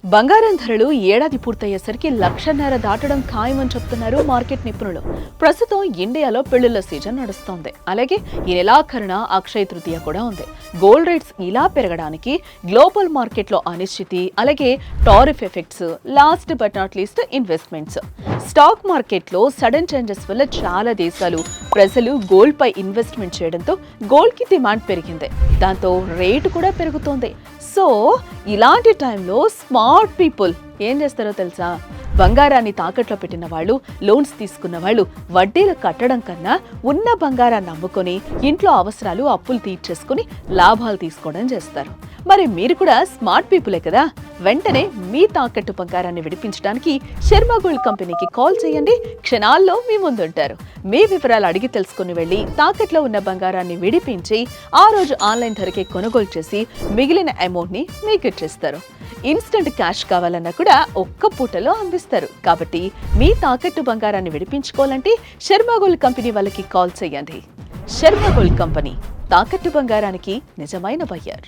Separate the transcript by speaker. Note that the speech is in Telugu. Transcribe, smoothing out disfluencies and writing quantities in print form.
Speaker 1: బంగారం ధరలు ఏడాది పూర్తయ్యేసరికి 1,00,000 దాటడం ఖాయమని చెప్తున్నారు మార్కెట్ నిపుణులు. ప్రస్తుతం ఇండియాలో పెళ్లిళ్ల సీజన్ నడుస్తోంది. అలాగే ఈ నెలాఖరున అక్షయ తృతీయ కూడా ఉంది. గోల్డ్ రేట్స్ ఇలా పెరగడానికి గ్లోబల్ మార్కెట్లో అనిశ్చితి, అలాగే tariff effects, last but not least investments. Stock మార్కెట్లో సడన్ చేంజెస్ వల్ల చాలా దేశాలు ప్రజలు గోల్డ్ పై ఇన్వెస్ట్మెంట్ చేయడంతో గోల్డ్ కి డిమాండ్ పెరిగింది. దాంతో రేటు కూడా పెరుగుతోంది. సో ఇలాంటి టైంలో స్మార్ట్ పీపుల్ ఏం చేస్తారో తెలుసా? బంగారాన్ని తాకట్లో పెట్టిన వాళ్ళు, లోన్స్ తీసుకున్న వాళ్ళు వడ్డీలు కట్టడం కన్నా ఉన్న బంగారాన్ని అమ్ముకొని ఇంట్లో అవసరాలు అప్పులు తీర్చేసుకుని లాభాలు తీసుకోవడం చేస్తారు. మరి మీరు కూడా స్మార్ట్ పీపులే కదా? వెంటనే మీ తాకట్టు బంగారాన్ని విడిపించడానికి శర్మ గోల్డ్ కంపెనీకి కాల్ చేయండి. క్షణాల్లో మీ ముందుంటారు. మీ వివరాలు అడిగి తెలుసుకుని వెళ్ళి తాకట్లో ఉన్న బంగారాన్ని విడిపించి ఆ రోజు ఆన్లైన్ ధరకే కొనుగోలు చేసి మిగిలిన అమౌంట్ ని మీకు ఇచ్చేస్తారు. ఇన్స్టెంట్ క్యాష్ కావాలన్నా కూడా ఒక్క పూటలో అందిస్తారు. కాబట్టి మీ తాకట్టు బంగారాన్ని విడిపించుకోవాలంటే శర్మ గోల్డ్ కంపెనీ వాళ్ళకి కాల్ చేయండి. శర్మ గోల్డ్ కంపెనీ, తాకట్టు బంగారానికి నిజమైన బయ్యర్.